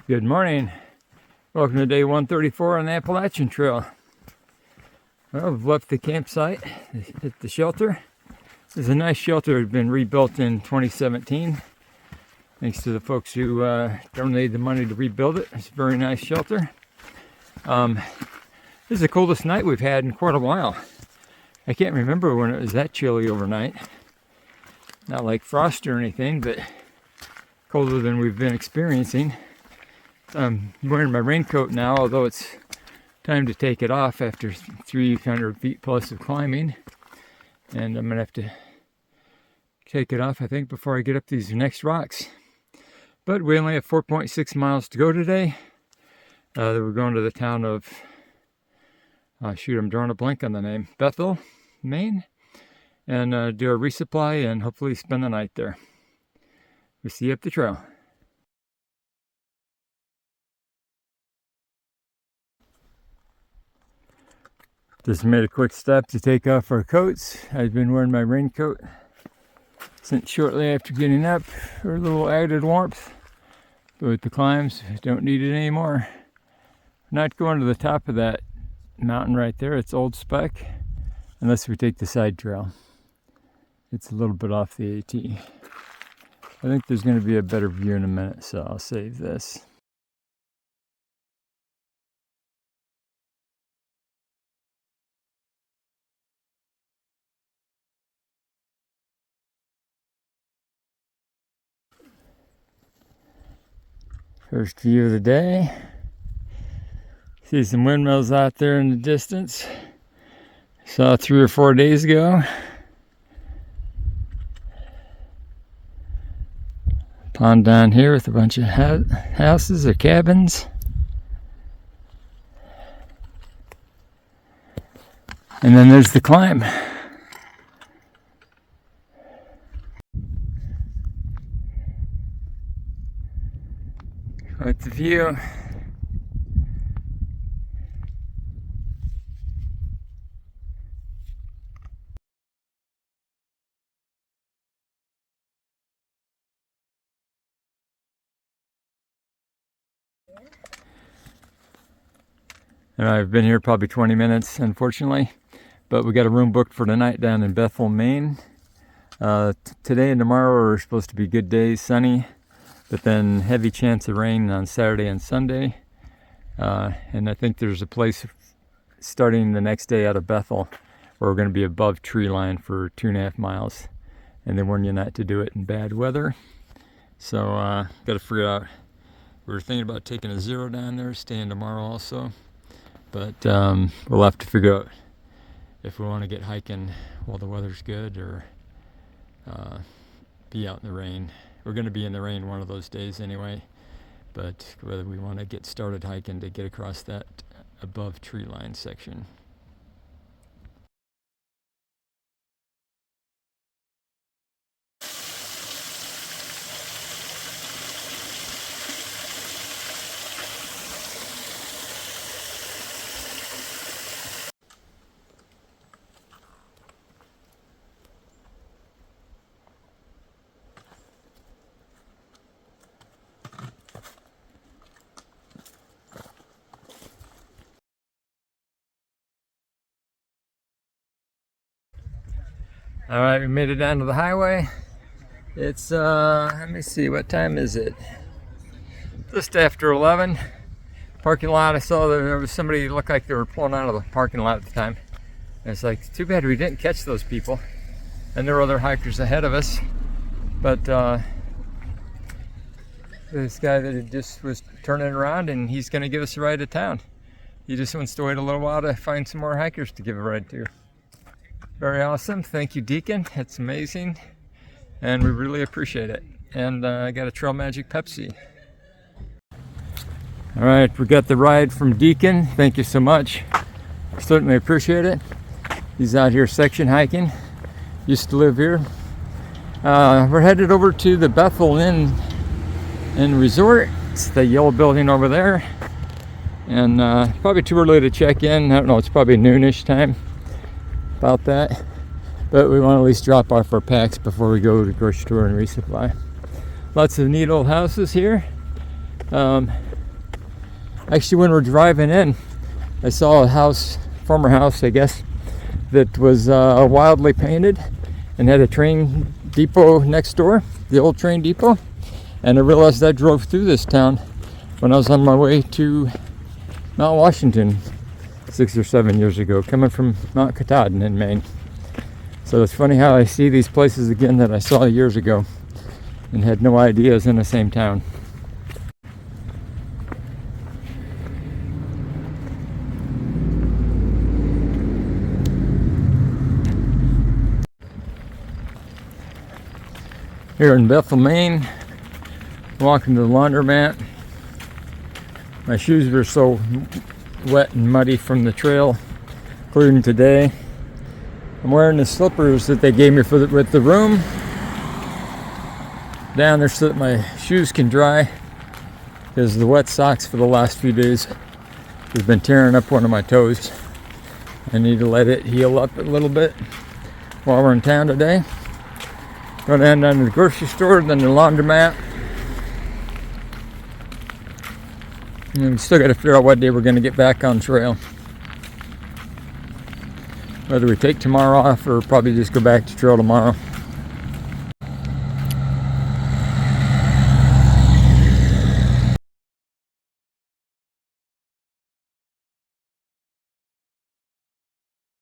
Good morning. Welcome to day 134 on the Appalachian Trail. Well, we've left the campsite at the shelter. This is a nice shelter. It had been rebuilt in 2017. Thanks to the folks who donated the money to rebuild it. It's a very nice shelter. This is the coldest night we've had in quite a while. I can't remember when it was that chilly overnight. Not like frost or anything, but colder than we've been experiencing. I'm wearing my raincoat now, although it's time to take it off after 300 feet plus of climbing. And I'm going to have to take it off, I think, before I get up these next rocks. But we only have 4.6 miles to go today. We're going to the town of, I'm drawing a blank on the name, Bethel, Maine. And do a resupply and hopefully spend the night there. We'll see you up the trail. Just made a quick stop to take off our coats. I've been wearing my raincoat since shortly after getting up for a little added warmth. But with the climbs, I don't need it anymore. I'm not going to the top of that mountain right there. It's Old Spec, unless we take the side trail. It's a little bit off the AT. I think there's going to be a better view in a minute, so I'll save this. First view of the day. See some windmills out there in the distance. Saw 3 or 4 days ago. Pond down here with a bunch of houses or cabins. And then there's the climb. Quite the view. And I've been here probably 20 minutes, unfortunately, but we got a room booked for tonight down in Bethel, Maine. Today and tomorrow are supposed to be good days, sunny, but then heavy chance of rain on Saturday and Sunday. And I think there's a place starting the next day out of Bethel where we're going to be above tree line for 2.5 miles. And they warn you not to do it in bad weather. So got to figure out, we were thinking about taking a zero down there, staying tomorrow also. But we'll have to figure out if we want to get hiking while the weather's good or be out in the rain. We're going to be in the rain one of those days anyway, but whether we want to get started hiking to get across that above tree line section. All right, we made it down to the highway. It's, let me see, what time is it? Just after 11. Parking lot, I saw that there was somebody who looked like they were pulling out of the parking lot at the time. And it's like, too bad we didn't catch those people. And there were other hikers ahead of us. But this guy that just was turning around and he's gonna give us a ride to town. He just wants to wait a little while to find some more hikers to give a ride to. Very awesome. Thank you, Deacon. It's amazing. And we really appreciate it. And I got a Trail Magic Pepsi. All right, we got the ride from Deacon. Thank you so much. Certainly appreciate it. He's out here section hiking. Used to live here. We're headed over to the Bethel Inn and Resort. It's the yellow building over there. And probably too early to check in. I don't know, it's probably noonish time. About that, but we want to at least drop off our packs before we go to the grocery store and resupply. Lots of neat old houses here. Actually, when we're driving in, I saw a house, former house, I guess, that was wildly painted and had a train depot next door, the old train depot. And I realized I drove through this town when I was on my way to Mount Washington 6 or 7 years ago, coming from Mount Katahdin in Maine. So it's funny how I see these places again that I saw years ago and had no idea it was in the same town. Here in Bethel, Maine, walking to the laundromat. My shoes were so wet and muddy from the trail, including today. I'm wearing the slippers that they gave me with the room down there so that my shoes can dry, because the wet socks for the last few days has been tearing up one of my toes. I need to let it heal up a little bit while we're in town today. Going to end on the grocery store, then the laundromat. And we still got to figure out what day we're going to get back on trail. Whether we take tomorrow off or probably just go back to trail tomorrow.